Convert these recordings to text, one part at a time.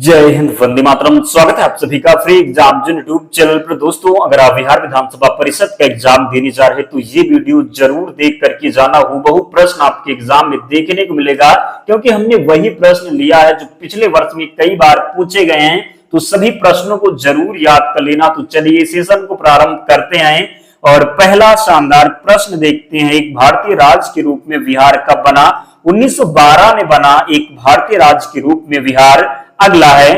जय हिंद, वंदे मातरम। स्वागत है आप सभी का फ्री एग्जाम जो यूट्यूब चैनल पर। दोस्तों, अगर आप बिहार विधानसभा परिषद का एग्जाम देने जा रहे हैं तो ये वीडियो जरूर देख करके जाना। हूबहू प्रश्न आपके एग्जाम में देखने को मिलेगा, क्योंकि हमने वही प्रश्न लिया है जो पिछले वर्ष में कई बार पूछे गए हैं। तो सभी प्रश्नों को जरूर याद कर लेना। तो चलिए सेशन को प्रारंभ करते हैं और पहला शानदार प्रश्न देखते हैं। एक भारतीय राज्य के रूप में बिहार कब बना? 1912 में बना एक भारतीय राज्य के रूप में बिहार। अगला है,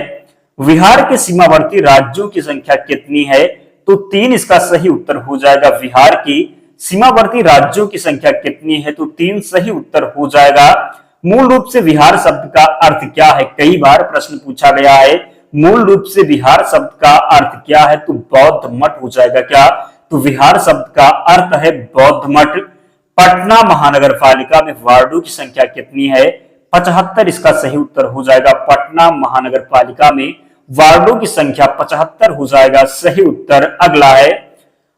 बिहार के सीमावर्ती राज्यों की संख्या कितनी है? तो 3 इसका सही उत्तर हो जाएगा। बिहार की सीमावर्ती राज्यों की संख्या कितनी है? तो 3 सही उत्तर हो जाएगा। मूल रूप से बिहार शब्द का अर्थ क्या है? कई बार प्रश्न पूछा गया है। मूल रूप से बिहार शब्द का अर्थ क्या है? तो बौद्ध मठ हो जाएगा। क्या? तो बिहार शब्द का अर्थ है बौद्ध मठ। पटना महानगर पालिका में वार्डों की संख्या कितनी है? 75 इसका सही उत्तर हो जाएगा। पटना महानगर पालिका में वार्डों की संख्या 75 हो जाएगा सही उत्तर। अगला है,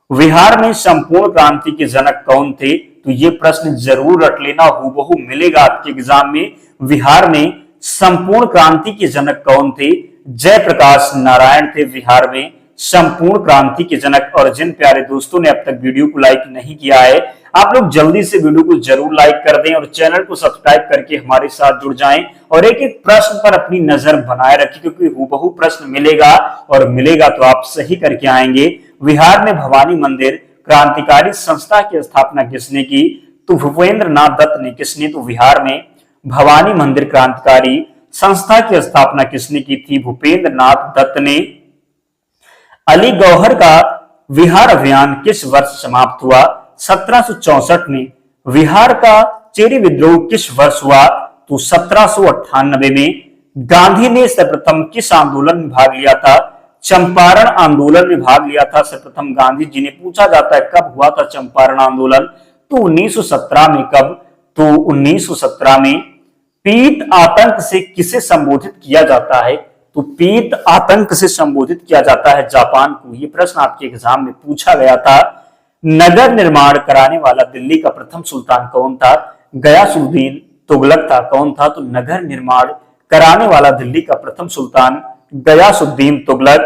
बिहार में संपूर्ण क्रांति के जनक कौन थे? तो ये प्रश्न जरूर रट लेना, हूबहू मिलेगा आपके एग्जाम में। बिहार में संपूर्ण क्रांति के जनक कौन थे? जयप्रकाश नारायण थे बिहार में संपूर्ण क्रांति के जनक। और जिन प्यारे दोस्तों ने अब तक वीडियो को लाइक नहीं किया है, आप लोग जल्दी से वीडियो को जरूर लाइक कर दें और चैनल को सब्सक्राइब करके हमारे साथ जुड़ जाएं और एक एक प्रश्न पर अपनी नजर बनाए रखें, क्योंकि हूबहू प्रश्न मिलेगा और मिलेगा तो आप सही करके आएंगे। बिहार में भवानी मंदिर क्रांतिकारी संस्था की स्थापना किसने की? तो भूपेंद्र नाथ दत्त ने। किसने? तो बिहार में भवानी मंदिर क्रांतिकारी संस्था की स्थापना किसने की थी? भूपेंद्र नाथ दत्त ने। अली गौहर का बिहार अभियान किस वर्ष समाप्त हुआ? 1764 में। बिहार का चेरी विद्रोह किस वर्ष हुआ? तो 1798 में। गांधी ने सर्वप्रथम किस आंदोलन में भाग लिया था? चंपारण आंदोलन में भाग लिया था सर्वप्रथम गांधी जी ने। पूछा जाता है कब हुआ था चंपारण आंदोलन? तो 1917 में। कब? तो 1917 में। पीत आतंक से किसे संबोधित किया जाता है? तो पीत आतंक से संबोधित किया जाता है जापान को। यह प्रश्न आपके एग्जाम में पूछा गया था। नगर निर्माण कराने वाला दिल्ली का प्रथम सुल्तान कौन था? गयासुद्दीन तुगलक था। कौन था? तो नगर निर्माण कराने वाला दिल्ली का प्रथम सुल्तान गयासुद्दीन तुगलक।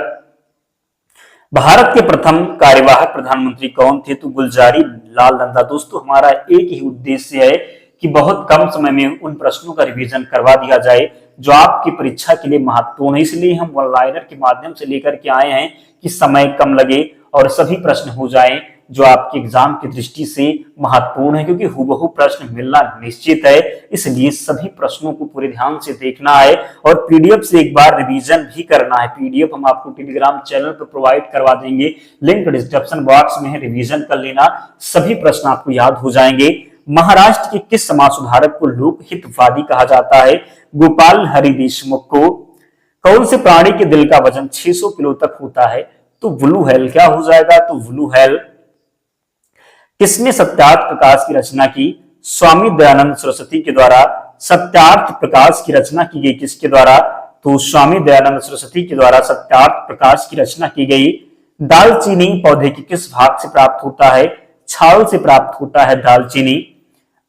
भारत के प्रथम कार्यवाहक प्रधानमंत्री कौन थे? तो गुलजारी लाल नंदा। दोस्तों, हमारा एक ही उद्देश्य है कि बहुत कम समय में उन प्रश्नों का रिवीजन करवा दिया जाए जो आपकी परीक्षा के लिए महत्वपूर्ण है। इसलिए हम वन लाइनर के माध्यम से लेकर के आए हैं कि समय कम लगे और सभी प्रश्न हो जाएं जो आपके एग्जाम की दृष्टि से महत्वपूर्ण है, क्योंकि हूबहू प्रश्न मिलना निश्चित है। इसलिए सभी प्रश्नों को पूरे ध्यान से देखना है और पीडीएफ से एक बार रिवीजन भी करना है। पीडीएफ हम आपको टेलीग्राम चैनल पर प्रोवाइड करवा देंगे, लिंक डिस्क्रिप्शन बॉक्स में है, रिवीजन कर लेना, सभी प्रश्न आपको याद हो जाएंगे। महाराष्ट्र के किस समाज सुधारक को लोकहितवादी कहा जाता है? गोपाल हरि देशमुख को। कौन से प्राणी के दिल का वजन 600 किलो तक होता है? तो ब्लू व्हेल। क्या हो जाएगा? तो ब्लू व्हेल। किसने सत्यार्थ प्रकाश की रचना की? स्वामी दयानंद सरस्वती के द्वारा। सत्यार्थ प्रकाश की रचना की गई किसके द्वारा? तो स्वामी दयानंद सरस्वती के द्वारा सत्यार्थ प्रकाश की रचना की गई। दालचीनी पौधे के किस भाग से प्राप्त होता है? छाल से प्राप्त होता है दालचीनी।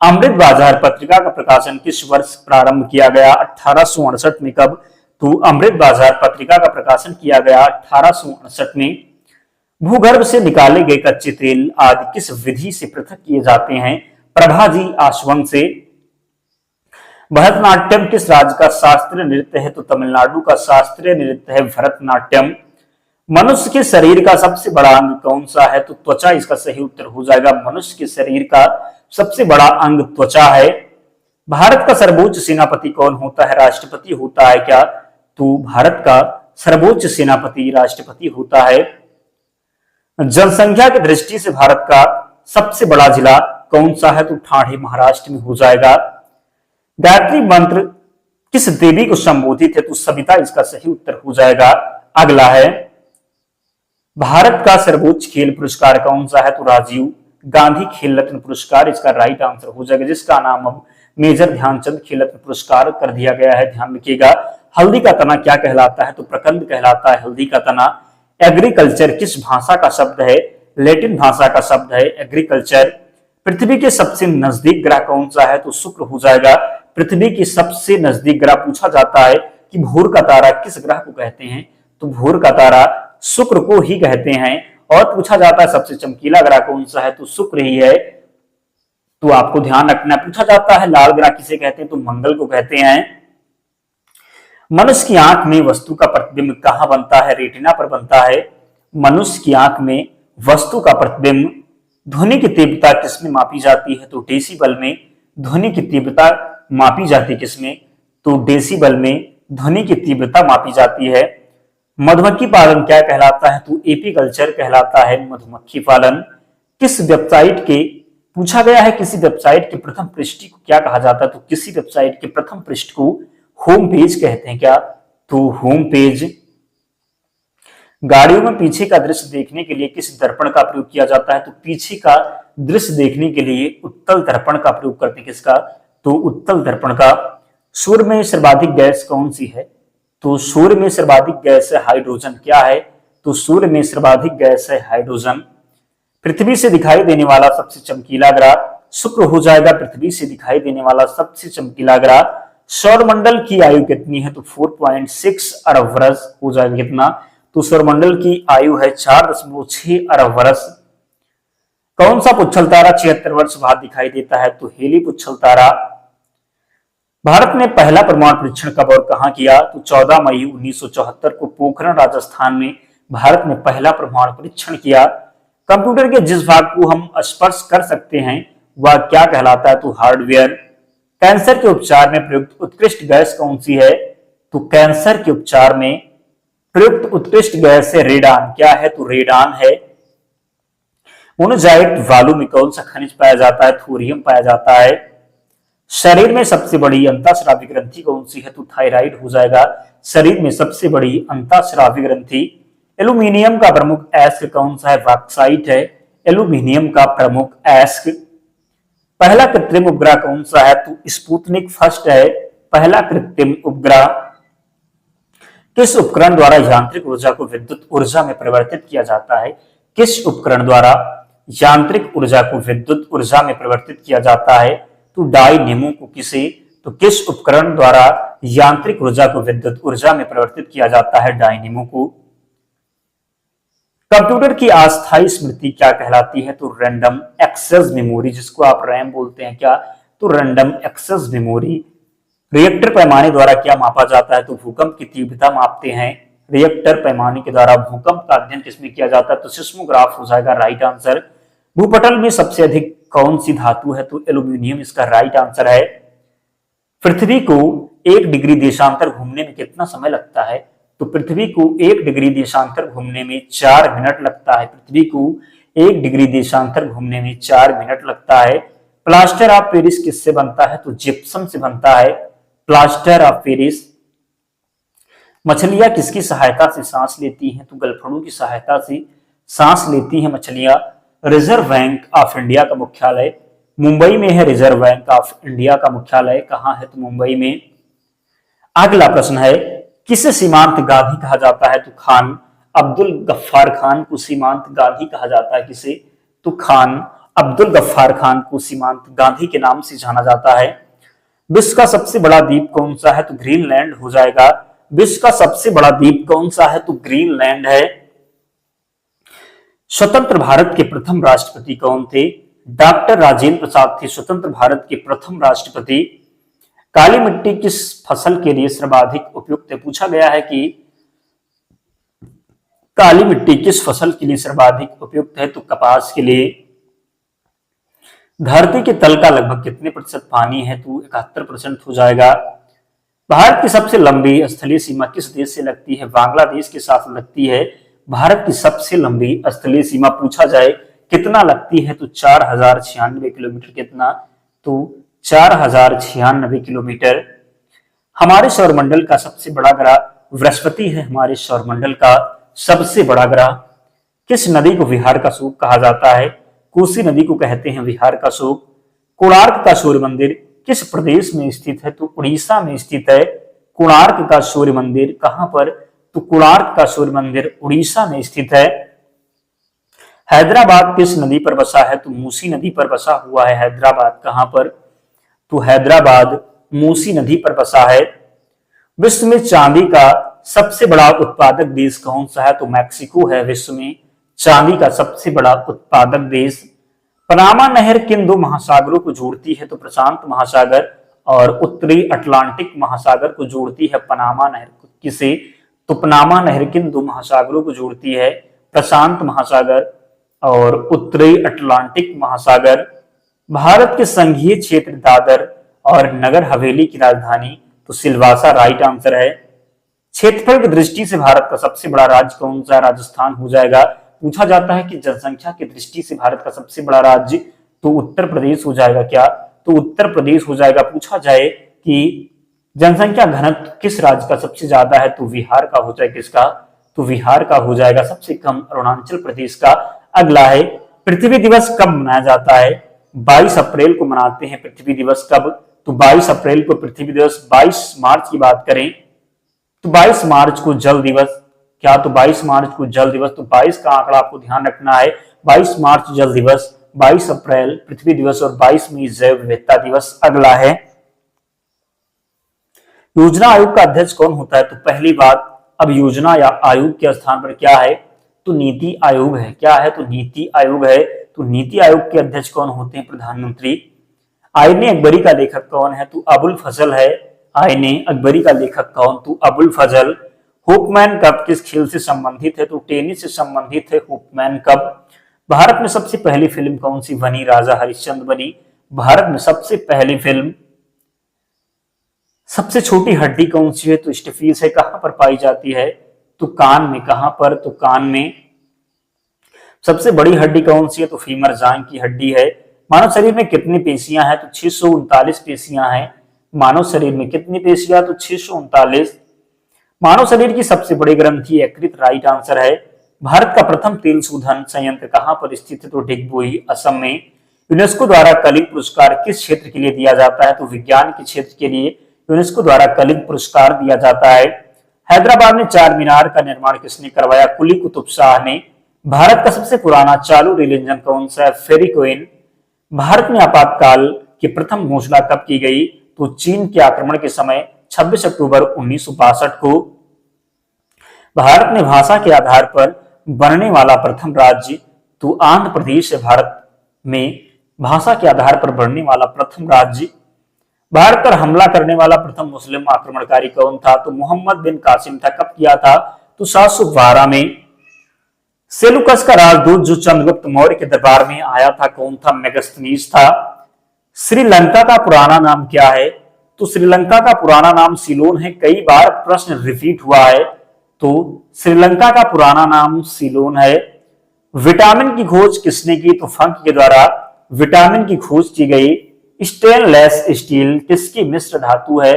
अमृत बाजार पत्रिका का प्रकाशन किस वर्ष प्रारंभ किया गया? 1868 में। कब? तो अमृत बाजार पत्रिका का प्रकाशन किया गया 1868 में। भूगर्भ से निकाले गए कच्चे तेल आदि किस विधि से पृथक किए जाते हैं? प्रभाजी आश्वंग से। भरतनाट्यम किस राज्य का शास्त्रीय नृत्य है? तो तमिलनाडु का शास्त्रीय नृत्य है भरतनाट्यम। मनुष्य के शरीर का सबसे बड़ा अंग कौन सा है? तो त्वचा इसका सही उत्तर हो जाएगा। मनुष्य के शरीर का सबसे बड़ा अंग त्वचा है। भारत का सर्वोच्च सेनापति कौन होता है? राष्ट्रपति होता है। क्या? तो भारत का सर्वोच्च सेनापति राष्ट्रपति होता है। जनसंख्या की दृष्टि से भारत का सबसे बड़ा जिला कौन सा है? तो ठाणे महाराष्ट्र में हो जाएगा। गायत्री मंत्र किस देवी को संबोधित है? तो सविता इसका सही उत्तर हो जाएगा। अगला है, भारत का सर्वोच्च खेल पुरस्कार कौन सा है? तो राजीव गांधी खेल रत्न पुरस्कार इसका राइट आंसर हो जाएगा, जिसका नाम अब मेजर ध्यानचंद खेल रत्न पुरस्कार कर दिया गया है। ध्यान रखिएगा। हल्दी का तना क्या कहलाता है? तो प्रकंद कहलाता है हल्दी का तना। एग्रीकल्चर किस भाषा का शब्द है? लैटिन भाषा का शब्द है एग्रीकल्चर। पृथ्वी के सबसे नजदीक ग्रह कौन सा है? तो शुक्र हो जाएगा। पृथ्वी के सबसे नजदीक ग्रह पूछा जाता है कि भोर का तारा किस ग्रह को कहते हैं, तो भोर का तारा शुक्र को ही कहते हैं। और पूछा जाता है सबसे चमकीला ग्रह कौन सा है, तो शुक्र ही है। तो आपको ध्यान रखना, पूछा जाता है लाल ग्रह किसे कहते हैं, तो मंगल को कहते हैं। मनुष्य की आंख में वस्तु का प्रतिबिंब कहां बनता है, रेटिना पर बनता है। मनुष्य की आंख में वस्तु का प्रतिबिंब, ध्वनि की तीव्रता किसमें मापी जाती है, तो डेसिबल में ध्वनि की तीव्रता मापी जाती है किसमें, तो डेसिबल में ध्वनि की तीव्रता मापी जाती है। मधुमक्खी पालन क्या कहलाता है, तो एपीकल्चर कहलाता है मधुमक्खी पालन। किस वेबसाइट के, पूछा गया है किसी वेबसाइट के प्रथम पृष्ठ को क्या कहा जाता है, तो किसी वेबसाइट के प्रथम पृष्ठ को होम पेज कहते हैं क्या, तो होम पेज। गाड़ियों में पीछे का दृश्य देखने के लिए किस दर्पण का प्रयोग किया जाता है, तो पीछे का दृश्य देखने के लिए उत्तल दर्पण का प्रयोग करते हैं किसका, तो उत्तल दर्पण का। सूर्य में सर्वाधिक गैस कौन सी है, तो सूर्य में सर्वाधिक गैस है हाइड्रोजन। क्या है, तो सूर्य में सर्वाधिक गैस है हाइड्रोजन। पृथ्वी से दिखाई देने वाला सबसे चमकीला ग्रह शुक्र हो जाएगा, पृथ्वी से दिखाई देने वाला सबसे चमकीला ग्रह। सौरमंडल की आयु कितनी है, तो 4.6 अरब वर्ष हो जाएगा कितना, तो सौरमंडल की आयु है 4.6 अरब वर्ष। कौन सा पुच्छल तारा 76 वर्ष बाद दिखाई देता है, तो हेली पुच्छल तारा। भारत ने पहला परमाणु परीक्षण कब और कहां किया, तो 14 मई 1974 को पोखरण राजस्थान में भारत ने पहला परमाणु परीक्षण किया। कंप्यूटर के जिस भाग को हम स्पर्श कर सकते हैं वह क्या कहलाता है, तो हार्डवेयर। कैंसर के उपचार में प्रयुक्त उत्कृष्ट गैस कौन सी है, तो कैंसर के उपचार में प्रयुक्त उत्कृष्ट गैस है रेडान। क्या है, तो रेडान है। मोनोजाइट बालू में कौन सा खनिज पाया जाता है, थोरियम पाया जाता है। शरीर में सबसे बड़ी अंतःस्रावी ग्रंथि कौन सी है, तो थायराइड हो जाएगा। शरीर में सबसे बड़ी अंतःस्रावी ग्रंथि। एल्यूमिनियम का प्रमुख अयस्क कौन सा है, बॉक्साइट है। एल्यूमिनियम का प्रमुख अयस्क। पहला कृत्रिम उपग्रह कौन सा है, तो स्पुतनिक फर्स्ट है पहला कृत्रिम उपग्रह। किस उपकरण द्वारा यांत्रिक ऊर्जा को विद्युत ऊर्जा में परिवर्तित किया जाता है, किस उपकरण द्वारा यांत्रिक ऊर्जा को विद्युत ऊर्जा में परिवर्तित किया जाता है, तो डायनेमो को किसे, तो किस उपकरण द्वारा यांत्रिक ऊर्जा को विद्युत ऊर्जा में परिवर्तित किया जाता है, डायनेमो को। कंप्यूटर की अस्थायी स्मृति क्या कहलाती है, तो रैंडम एक्सेस मेमोरी, जिसको आप रैम बोलते हैं क्या, तो रैंडम एक्सेस मेमोरी। रिएक्टर पैमाने द्वारा क्या मापा जाता है, तो भूकंप की तीव्रता मापते हैं। रिएक्टर पैमाने के द्वारा भूकंप का अध्ययन किसमें किया जाता है, तो सिस्मोग्राफ हो जाएगा राइट आंसर। भूपटल में सबसे अधिक कौन सी धातु है, तो एल्यूमिनियम इसका राइट आंसर है। पृथ्वी को 1 डिग्री देशांतर घूमने में कितना समय लगता है, तो पृथ्वी को 1 डिग्री देशांतर घूमने में 4 मिनट लगता है। पृथ्वी को 1 डिग्री देशांतर घूमने में 4 मिनट लगता है। प्लास्टर ऑफ पेरिस किससे बनता है, तो जिप्सम से बनता है प्लास्टर ऑफ पेरिस। मछलियां किसकी सहायता से सांस लेती हैं, तो गलफड़ों की सहायता से सांस लेती हैं मछलियां। रिजर्व बैंक ऑफ इंडिया का मुख्यालय मुंबई में है। रिजर्व बैंक ऑफ इंडिया का मुख्यालय कहां है, तो मुंबई में। अगला प्रश्न है, किसे सीमांत गांधी कहा जाता है, तो खान अब्दुल गफ्फार खान को सीमांत गांधी कहा जाता है। किसे, तो खान अब्दुल गफ्फार खान को सीमांत गांधी के नाम से जाना जाता है। विश्व का सबसे बड़ा द्वीप कौन सा है, तो ग्रीनलैंड हो जाएगा। विश्व का सबसे बड़ा द्वीप कौन सा है, तो ग्रीनलैंड है। स्वतंत्र भारत के प्रथम राष्ट्रपति कौन थे, डॉक्टर राजेंद्र प्रसाद थे स्वतंत्र भारत के प्रथम राष्ट्रपति। काली मिट्टी किस फसल के लिए सर्वाधिक उपयुक्त है, पूछा गया है कि काली मिट्टी किस फसल के लिए सर्वाधिक उपयुक्त है, तो कपास के लिए। धरती के तल का लगभग कितने प्रतिशत पानी है, तो 71% हो जाएगा। भारत की सबसे लंबी स्थलीय सीमा किस देश से लगती है, बांग्लादेश के साथ लगती है। भारत की सबसे लंबी स्थलीय सीमा पूछा जाए कितना लगती है, तो 4096 किलोमीटर। कितना, तो 4096 किलोमीटर। हमारे सौरमंडल का सबसे बड़ा ग्रह बृहस्पति है। हमारे सौरमंडल का सबसे बड़ा ग्रह। किस नदी को विहार का शोक कहा जाता है, कोसी नदी को कहते हैं विहार का शोक। कोणार्क का सूर्य मंदिर किस प्रदेश में स्थित है, तो उड़ीसा में स्थित है। कोणार्क का सूर्य मंदिर कहां पर, तो कोणार्क का सूर्य मंदिर उड़ीसा में स्थित है। हैदराबाद किस नदी पर बसा है, तो मूसी नदी पर बसा हुआ है। हैदराबाद कहां पर, तो हैदराबाद मूसी नदी पर बसा है। विश्व में चांदी का सबसे बड़ा उत्पादक देश कौन सा है? तो मैक्सिको है विश्व में चांदी का सबसे बड़ा उत्पादक देश। पनामा नहर किन दो महासागरों को जोड़ती है? तो प्रशांत महासागर और उत्तरी अटलांटिक महासागर को जोड़ती है पनामा नहर। किसे? तो पनामा नहर किन दो महासागरों को जोड़ती है? प्रशांत महासागर और उत्तरी अटलांटिक महासागर। भारत के संघीय क्षेत्र दादर और नगर हवेली की राजधानी? तो सिलवासा राइट आंसर है। क्षेत्रफल की दृष्टि से भारत का सबसे बड़ा राज्य कौन सा? राजस्थान हो जाएगा। पूछा जाता है कि जनसंख्या की दृष्टि से भारत का सबसे बड़ा राज्य, तो उत्तर प्रदेश हो जाएगा। क्या? तो उत्तर प्रदेश हो जाएगा। पूछा जाए कि जनसंख्या घनत्व किस राज्य का सबसे ज्यादा है? तो बिहार का हो जाए। किसका? तो बिहार का हो जाएगा। सबसे कम अरुणाचल प्रदेश का। अगला है पृथ्वी दिवस कब मनाया जाता है? 22 अप्रैल को मनाते हैं पृथ्वी दिवस। कब? तो 22 अप्रैल को पृथ्वी दिवस। 22 मार्च की बात करें तो 22 मार्च को जल दिवस। क्या? तो 22 मार्च को जल दिवस। तो 22 का आंकड़ा आपको ध्यान रखना है। 22 मार्च जल दिवस, 22 अप्रैल पृथ्वी दिवस और 22 मई जैव विविधता दिवस। अगला है योजना आयोग का अध्यक्ष कौन होता है? तो पहली बात, अब योजना या आयोग के स्थान पर क्या है? तो नीति आयोग है। क्या है? तो नीति आयोग है। तो नीति आयोग के अध्यक्ष कौन होते हैं? प्रधानमंत्री। आईने अकबरी का लेखक कौन है? तो अबुल फजल है। आईने अकबरी का लेखक कौन? तो अबुल फजल। हुकमैन कप किस खेल से संबंधित है? तो टेनिस से संबंधित है हुकमैन कप। भारत में सबसे पहली फिल्म कौन सी बनी? राजा हरिश्चंद्र बनी। भारत में सबसे पहली फिल्म। सबसे छोटी हड्डी कौन सी है? तो स्टफीस है। कहां पर पाई जाती है? तो कान में। कहां पर? तो कान में। सबसे बड़ी हड्डी कौन सी है? तो फीमर जांघ की हड्डी है। मानव शरीर में कितनी पेशियां हैं? तो 639 पेशियां हैं। मानव शरीर में कितनी पेशियां? तो 639। मानव शरीर की सबसे बड़ी ग्रंथि यकृत राइट आंसर है। भारत का प्रथम तेल शोधन संयंत्र कहां पर स्थित है? तो डिगबोई असम में। यूनेस्को द्वारा कलिंग पुरस्कार किस क्षेत्र के लिए दिया जाता है? तो विज्ञान के क्षेत्र के लिए यूनेस्को द्वारा कलिंग पुरस्कार दिया जाता है। हैदराबाद में चार मीनार का निर्माण किसने करवाया? कुली कुतुब शाह ने। भारत का सबसे पुराना चालू रेल इंजन कौन सा है? फेरिकोइन। भारत में आपातकाल की प्रथम घोषणा कब की गई? तो चीन के आक्रमण के समय 26 अक्टूबर 1962 को। भारत में भाषा के आधार पर बनने वाला प्रथम राज्य? तो आंध्र प्रदेश है। भारत में भाषा के आधार पर बनने वाला प्रथम राज्य। भारत पर हमला करने वाला प्रथम मुस्लिम आक्रमणकारी कौन था? तो मोहम्मद बिन कासिम था। कब किया था? तो 712 में। सेलुकस का राजदूत जो चंद्रगुप्त मौर्य के दरबार में आया था कौन था? मेगस्थनीज था। श्रीलंका का पुराना नाम क्या है? तो श्रीलंका का पुराना नाम सिलोन है। कई बार प्रश्न रिपीट हुआ है, तो श्रीलंका का पुराना नाम सिलोन है। विटामिन की खोज किसने की? तो फंक के द्वारा विटामिन की खोज की गई। स्टेनलेस स्टील किसकी मिश्र धातु है?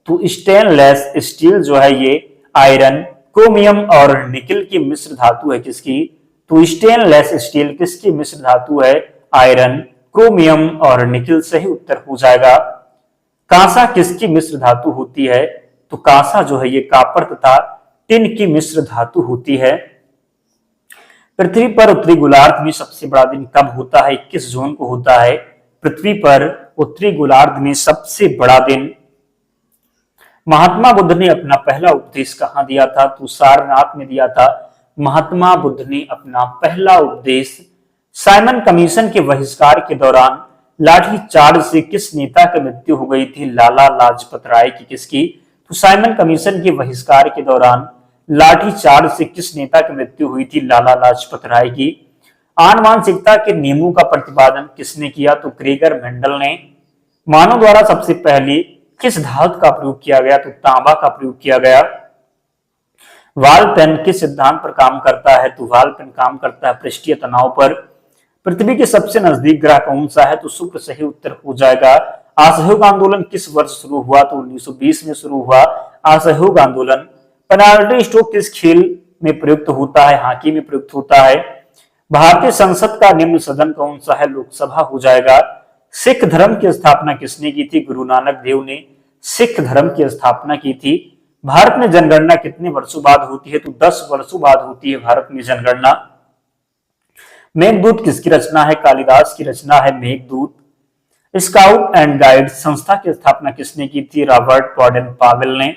तो स्टेनलेस स्टील जो है ये आयरन, क्रोमियम और निकिल की मिश्र धातु है। किसकी? तो स्टेनलेस स्टील किसकी मिश्र धातु है? आयरन, क्रोमियम और निकिल। सही उत्तर हो जाएगा। कांसा किसकी मिश्र धातु होती है? तो कांसा जो है ये कॉपर तथा टिन की मिश्र धातु होती है। पृथ्वी पर उत्तरी गोलार्ध में सबसे बड़ा दिन कब होता है? 21 जून को होता है। पृथ्वी पर उत्तरी गोलार्ध में सबसे बड़ा दिन। महात्मा बुद्ध ने अपना पहला उपदेश कहां दिया था? तो सारनाथ में दिया था। महात्मा बुद्ध ने अपना पहला उपदेश। साइमन कमीशन के बहिष्कार के दौरान लाठीचार्ज से किस नेता की मृत्यु हो गई थी? लाला लाजपत राय की। किसकी? तो साइमन कमीशन के बहिष्कार के दौरान लाठीचार्ज से किस नेता की मृत्यु हुई थी? लाला लाजपत राय की। आनुवांशिकता के नियमों का प्रतिपादन किसने किया? तो क्रेगर मेंडल ने। मानव द्वारा सबसे पहले किस धातु का प्रयोग किया गया? तो तांबा का प्रयोग किया गया। वाल पेन किस सिद्धांत पर काम करता है? तो वाल पेन काम करता है पृष्ठीय तनाव पर। पृथ्वी के सबसे नजदीक ग्रह कौन सा है? तो शुक्र। सही उत्तर हो जाएगा। असहयोग आंदोलन किस वर्ष शुरू हुआ? तो 1920 में शुरू हुआ असहयोग आंदोलन। पेनाल्टी स्ट्रोक किस खेल में प्रयुक्त होता है? हॉकी में प्रयुक्त होता है। भारतीय संसद का निम्न सदन कौन सा है? लोकसभा हो जाएगा। सिख धर्म की स्थापना किसने की थी? गुरु नानक देव ने सिख धर्म की स्थापना की थी। भारत में जनगणना कितने वर्षों बाद होती है? तो 10 वर्षों बाद होती है भारत में जनगणना। मेघदूत किसकी रचना है? कालिदास की रचना है मेघदूत। स्काउट एंड गाइड संस्था की स्थापना किसने की थी? रॉबर्ट बॉडेन पावेल ने।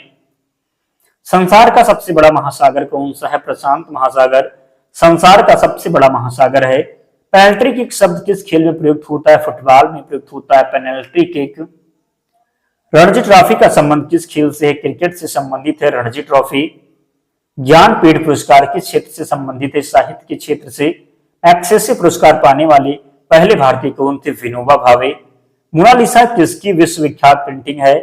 संसार का सबसे बड़ा महासागर कौन सा है? प्रशांत महासागर संसार का सबसे बड़ा महासागर है। पेनल्टी किक शब्द किस खेल में प्रयुक्त होता है? फुटबॉल में प्रयुक्त होता है पेनल्टी किक। रणजी ट्रॉफी का संबंध किस खेल से है? क्रिकेट से संबंधित है रणजी ट्रॉफी। ज्ञानपीठ पुरस्कार किस क्षेत्र से संबंधित है? साहित्य के क्षेत्र से। एक्सेसिव पुरस्कार पाने वाले पहले भारतीय कौन थे? विनोबा भावे। मोनालिसा किसकी विश्वविख्यात पेंटिंग है?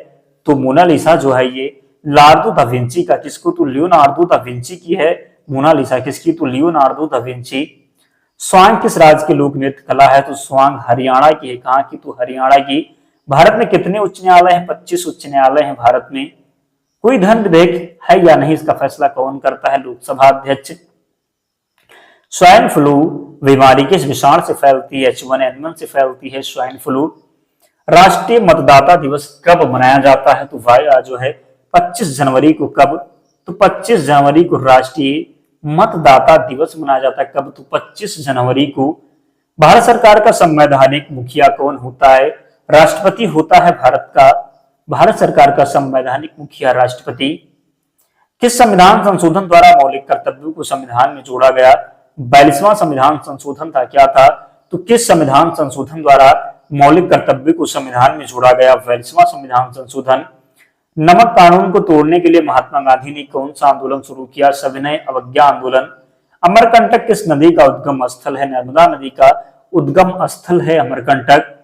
तो मोनालिसा जो है ये लियोनार्डो दा विंची का। किसको? तो लियोनार्डो दा विंची की है मोनालिसा। किसकी? तो लियोनार्डो दा विंची। स्वांग किस राज्य की लोक नृत्य कला है? तो स्वांग हरियाणा की है। कहां की? तो हरियाणा की। भारत में कितने उच्च न्यायालय हैं? 25 उच्च न्यायालय हैं भारत में। कोई धन विधेयक है या नहीं, इसका फैसला कौन करता है? लोकसभा अध्यक्ष। स्वाइन फ्लू बीमारी किस विषाणु से फैलती है? H1N1 से फैलती है स्वाइन फ्लू। राष्ट्रीय मतदाता दिवस कब मनाया जाता है? तो जो है 25 जनवरी को। कब? तो 25 जनवरी को राष्ट्रीय मतदाता दिवस मनाया जाता है। कब? तो 25 जनवरी को। भारत सरकार का संवैधानिक मुखिया कौन होता है? राष्ट्रपति होता है भारत का। भारत सरकार का संवैधानिक मुखिया राष्ट्रपति। किस संविधान संशोधन द्वारा मौलिक कर्तव्यों को संविधान में जोड़ा गया? 42वां संविधान संशोधन था। क्या था? तो किस संविधान संशोधन द्वारा मौलिक कर्तव्य को संविधान में जोड़ा गया? 42वां संविधान संशोधन। नमक कानून को तोड़ने के लिए महात्मा गांधी ने कौन सा आंदोलन शुरू किया? सविनय अवज्ञा आंदोलन। अमरकंटक किस नदी का उद्गम स्थल है? नर्मदा नदी का उद्गम स्थल है अमरकंटक।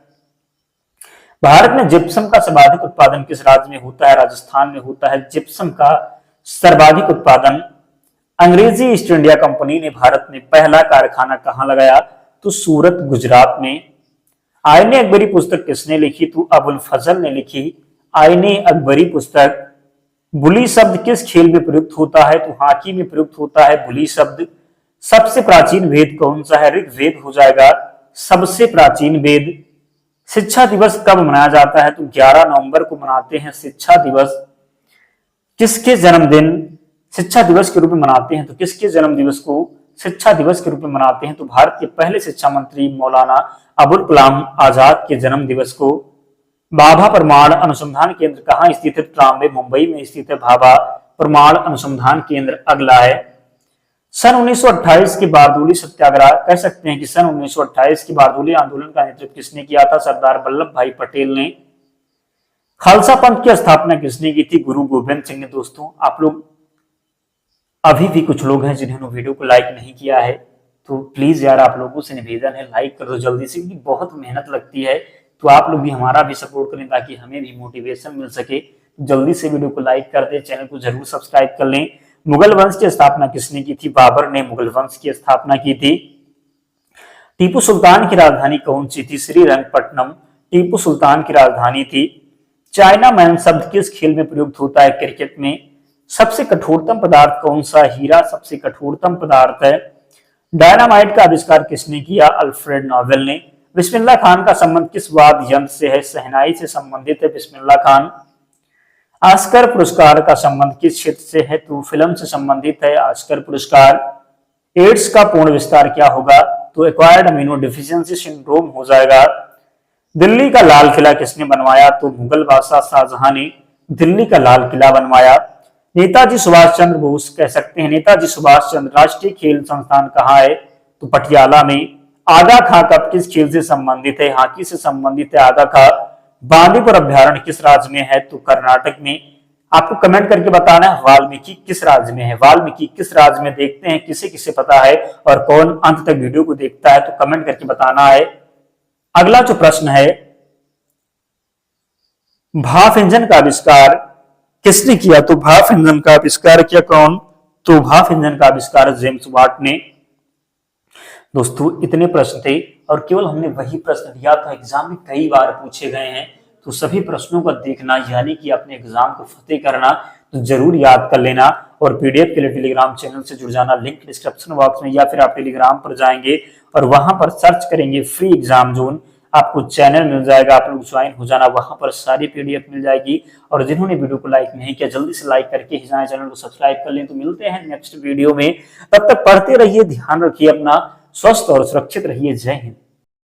भारत में जिप्सम का सर्वाधिक उत्पादन किस राज्य में होता है? राजस्थान में होता है जिप्सम का सर्वाधिक उत्पादन। अंग्रेजी ईस्ट इंडिया कंपनी ने भारत में पहला कारखाना कहां लगाया? तो सूरत गुजरात में। आईने अकबरी पुस्तक किसने लिखी? तो अबुल फजल ने लिखी आईने अकबरी पुस्तक। बुली शब्द किस खेल में प्रयुक्त होता है? तो हॉकी में प्रयुक्त होता है बुली शब्द। सबसे प्राचीन वेद कौन सा है? ऋग्वेद हो जाएगा सबसे प्राचीन वेद। शिक्षा दिवस कब मनाया जाता है? तो 11 नवंबर को मनाते हैं शिक्षा दिवस। किसके जन्मदिन शिक्षा दिवस के रूप में मनाते हैं? तो किसके जन्म दिवस को शिक्षा दिवस के रूप में मनाते हैं? तो भारत के पहले शिक्षा मंत्री मौलाना अबुल कलाम आजाद के जन्म दिवस को। भाभा परमाणु अनुसंधान केंद्र कहाँ स्थित है? ट्राम्बे मुंबई में स्थित है भाभा परमाणु अनुसंधान केंद्र। अगला है सन 1928 के बारदोली सत्याग्रह। कह सकते हैं कि सन 1928 के बारदोली आंदोलन का नेतृत्व किसने किया था? सरदार वल्लभ भाई पटेल ने। खालसा पंथ की स्थापना किसने की थी? गुरु गोविंद सिंह ने। दोस्तों आप लोग अभी भी कुछ लोग हैं जिन्होंने वीडियो को लाइक नहीं किया है, तो प्लीज यार आप लोगों से निवेदन है लाइक कर दो जल्दी से, क्योंकि बहुत मेहनत लगती है। तो आप लोग भी हमारा भी सपोर्ट करें ताकि हमें भी मोटिवेशन मिल सके। जल्दी से वीडियो को लाइक कर दें, चैनल को जरूर सब्सक्राइब कर लें। मुगल वंश की स्थापना किसने की थी? बाबर ने मुगल वंश की स्थापना की थी। टीपू सुल्तान की राजधानी कौन सी थी? श्रीरंगपट्टनम टीपू सुल्तान की राजधानी थी। चाइना मैन शब्द किस खेल में प्रयुक्त होता है? क्रिकेट में। सबसे कठोरतम पदार्थ कौन सा? हीरा सबसे कठोरतम पदार्थ है। डायनामाइट का आविष्कार किसने किया? अल्फ्रेड नोबेल ने। बिस्मिल्लाह खान का संबंध किस वाद्य यंत्र से है? शहनाई से संबंधित है बिस्मिल्लाह खान। ऑस्कर पुरस्कार का संबंध किस क्षेत्र से है? तो फिल्म से संबंधित है ऑस्कर पुरस्कार। एड्स का पूर्ण विस्तार क्या होगा? तो एक्वायर्ड अमीनो डिफिशियंसी सिंड्रोम हो जाएगा। दिल्ली का लाल किला किसने बनवाया? तो मुगल बादशाह शाहजहां ने दिल्ली का लाल किला बनवाया। नेताजी सुभाष चंद्र बोस कह सकते हैं नेताजी सुभाष चंद्र राष्ट्रीय खेल संस्थान कहाँ है? तो पटियाला में। आगा खां कब किस खेल से संबंधित है? हॉकी से संबंधित है आगा खां। बांदीपुर अभ्यारण्य किस राज्य में है? तो कर्नाटक में। आपको कमेंट करके बताना है वाल्मीकि किस राज्य में है? वाल्मीकि किस राज्य में? देखते हैं किसे किसे पता है और कौन अंत तक वीडियो को देखता है, तो कमेंट करके बताना है। अगला जो प्रश्न है, भाप इंजन का आविष्कार किसने किया? तो भाप इंजन का आविष्कार किया कौन? तो भाप इंजन का आविष्कार जेम्स वाट ने। दोस्तों इतने प्रश्न थे और केवल हमने वही प्रश्न दिया था, एग्जाम में कई बार पूछे गए हैं, तो सभी प्रश्नों को देखना यानी कि अपने एग्जाम को फतेह करना तो जरूर याद कर लेना। और पीडीएफ के लिए टेलीग्राम चैनल से जुड़ जाना, लिंक डिस्क्रिप्शन बॉक्स में, या फिर आप टेलीग्राम पर जाएंगे और वहां पर सर्च करेंगे फ्री एग्जाम जोन, आपको चैनल मिल जाएगा, आप लोग ज्वाइन हो जाना, वहां पर सारी पीडीएफ मिल जाएगी। और जिन्होंने वीडियो को लाइक नहीं किया जल्दी से लाइक करके ही जाए, चैनल को सब्सक्राइब कर लें। तो मिलते हैं नेक्स्ट वीडियो में, तब तक पढ़ते रहिए, ध्यान रखिए अपना, स्वस्थ और सुरक्षित रहिए। जय हिंद।